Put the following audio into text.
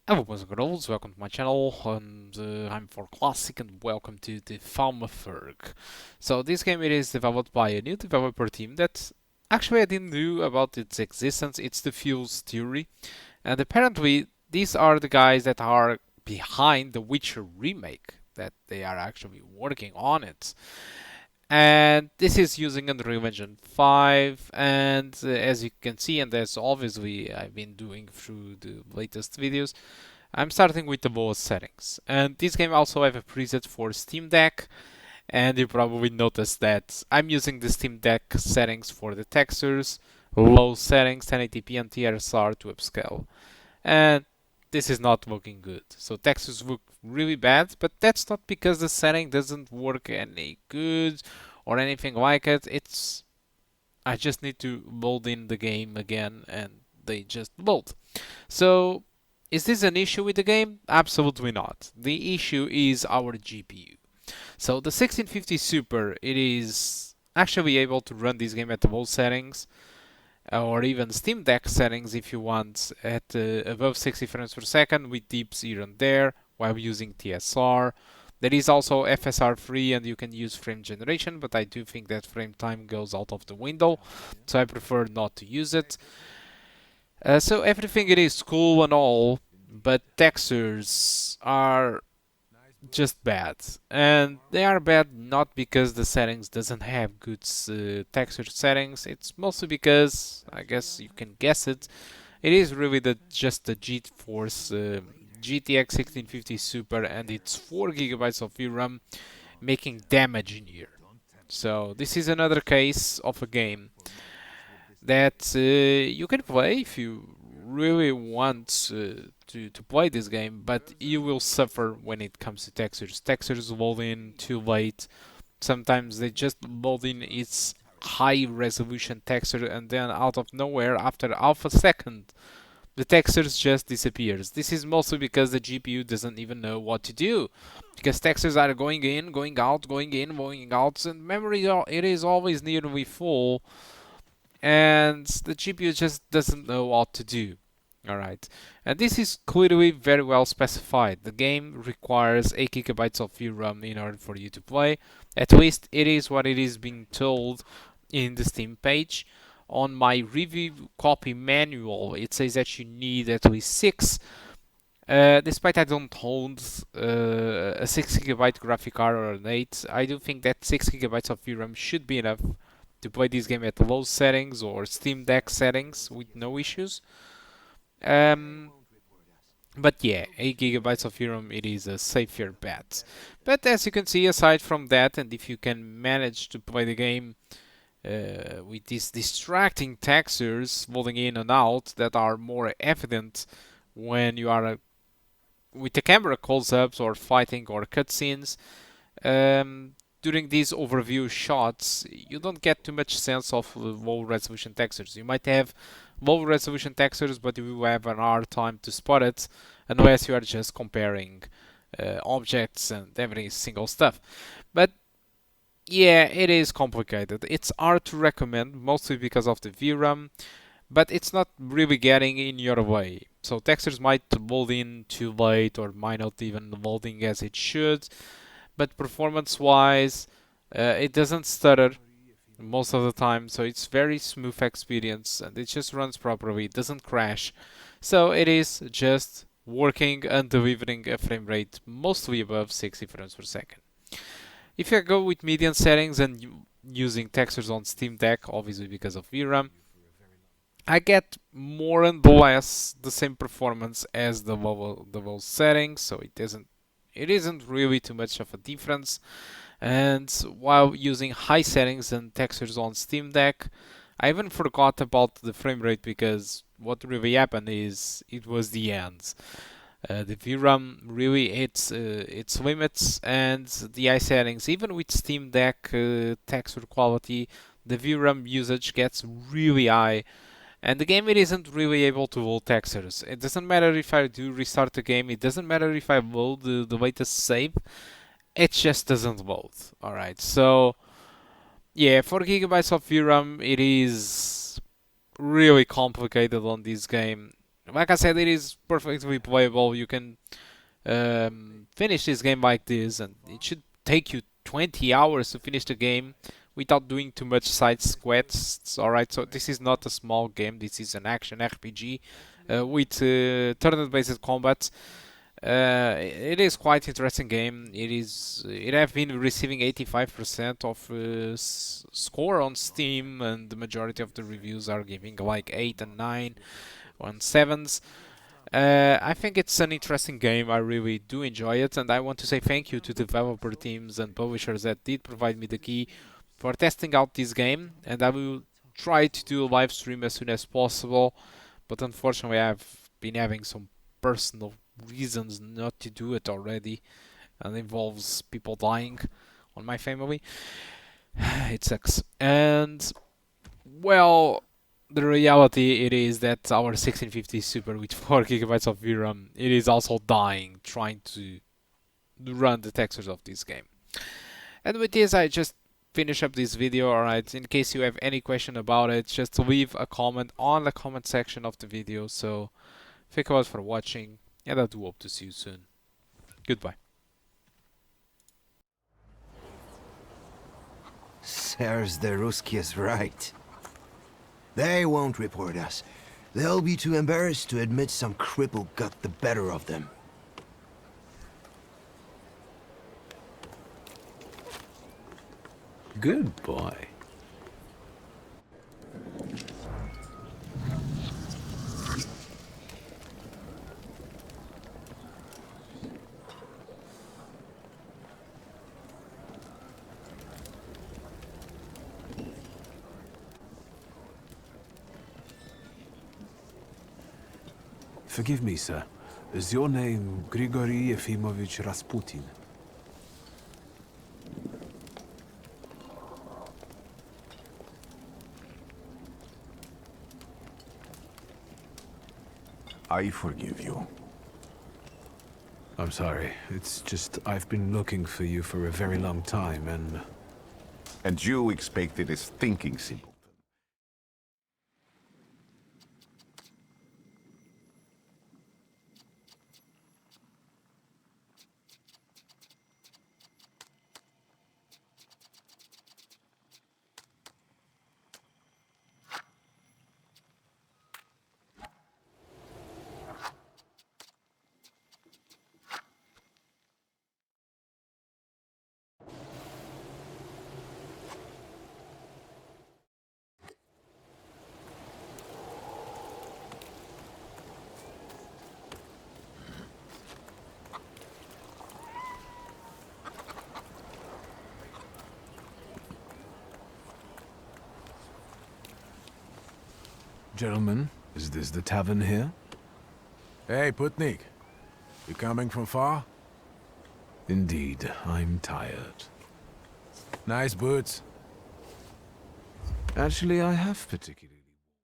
Hello boys and girls, welcome to my channel, and I'm for Classic and welcome to the Thaumaturge. So this game, it is developed by a new developer team that actually I didn't know about its existence. It's the Fuse Theory, and apparently these are the guys that are behind the Witcher remake, that they are actually working on it. And this is using Unreal Engine 5, and as you can see, and as obviously I've been doing through the latest videos, I'm starting with the lowest settings. And this game also have a preset for Steam Deck, and you probably noticed that I'm using the Steam Deck settings for the textures, low settings, 1080p and TSR to upscale. And this is not looking good. So textures look really bad, but that's not because the setting doesn't work any good or anything like it. It's I just need to load in the game again and they just load. So is this an issue with the game? Absolutely not. The issue is our GPU. So the 1650 Super, it is actually able to run this game at low settings, or even Steam Deck settings if you want, at above 60 frames per second with dips here and there while using TSR. There is also FSR free and you can use frame generation, but I do think that frame time goes out of the window, so I prefer not to use it. So everything, it is cool and all, but textures are just bad, and they are bad not because the settings doesn't have good texture settings. It's mostly because, I guess you can guess it, it is really just the GeForce GTX 1650 Super and its 4 gigabytes of VRAM making damage in here. So this is another case of a game that you can play if you really want to play this game, but you will suffer when it comes to textures. Textures load in too late. Sometimes they just load in its high resolution texture, and then out of nowhere, after half a second, the textures just disappears. This is mostly because the GPU doesn't even know what to do, because textures are going in, going out, going in, going out, and memory, it is always nearly full, and the GPU just doesn't know what to do. Alright, and this is clearly very well specified. The game requires 8 gigabytes of VRAM in order for you to play. At least it is what it is being told in the Steam page. On my review copy manual, it says that you need at least 6. Despite I don't hold a 6 gigabyte graphic card or an 8, I do think that 6 gigabytes of VRAM should be enough to play this game at low settings or Steam Deck settings with no issues. Um, but yeah, 8 gigabytes of VRAM, it is a safer bet. But as you can see, aside from that, and if you can manage to play the game with these distracting textures loading in and out that are more evident when you are with the camera close-ups or fighting or cutscenes, um, during these overview shots, you don't get too much sense of low resolution textures. You might have low resolution textures, but you will have an hard time to spot it unless you are just comparing objects and every single stuff. But yeah, it is complicated. It's hard to recommend, mostly because of the VRAM, but it's not really getting in your way. So textures might load in too late or might not even loading as it should, but performance-wise, it doesn't stutter most of the time, so it's very smooth experience and it just runs properly. It doesn't crash, so it is just working and delivering a frame rate mostly above 60 frames per second. If you go with medium settings and using textures on Steam Deck, obviously because of VRAM, I get more and less the same performance as the low settings, so it isn't really too much of a difference. And while using high settings and textures on Steam Deck, I even forgot about the frame rate because what really happened is it was the end. The VRAM really hits its limits, and the high settings, even with Steam Deck texture quality, the VRAM usage gets really high, and the game, it isn't really able to load textures. It doesn't matter if I do restart the game, it doesn't matter if I load the latest save, it just doesn't load. Alright, so yeah, 4 gigabytes of VRAM, it is really complicated on this game. like I said, it is perfectly playable. You can finish this game like this, and it should take you 20 hours to finish the game without doing too much side quests. Alright, so this is not a small game, this is an action RPG with turn-based combat. It is quite interesting game. It have been receiving 85% of score on Steam, and the majority of the reviews are giving like 8 and 9 on 7s. I think it's an interesting game. I really do enjoy it, and I want to say thank you to developer teams and publishers that did provide me the key for testing out this game. And I will try to do a live stream as soon as possible, but unfortunately, I've been having some personal reasons not to do it already, and involves people dying on my family. It sucks. And well, the reality it is that our 1650 Super with 4 gigabytes of VRAM, it is also dying trying to run the textures of this game. And with this, I just finish up this video. Alright, in case you have any question about it, just leave a comment on the comment section of the video. So thank you all for watching, and I do hope to see you soon. Goodbye. Sirs, the Ruski is right. They won't report us. They'll be too embarrassed to admit some cripple got the better of them. Good boy. Forgive me, sir. Is your name Grigory Yefimovich Rasputin? I forgive you. I'm sorry. It's just I've been looking for you for a very long time, and... And you expected a thinking simpleton. Gentlemen, is this the tavern here? Hey, Putnik. You coming from far? Indeed, I'm tired. Nice boots. Actually, I have particularly...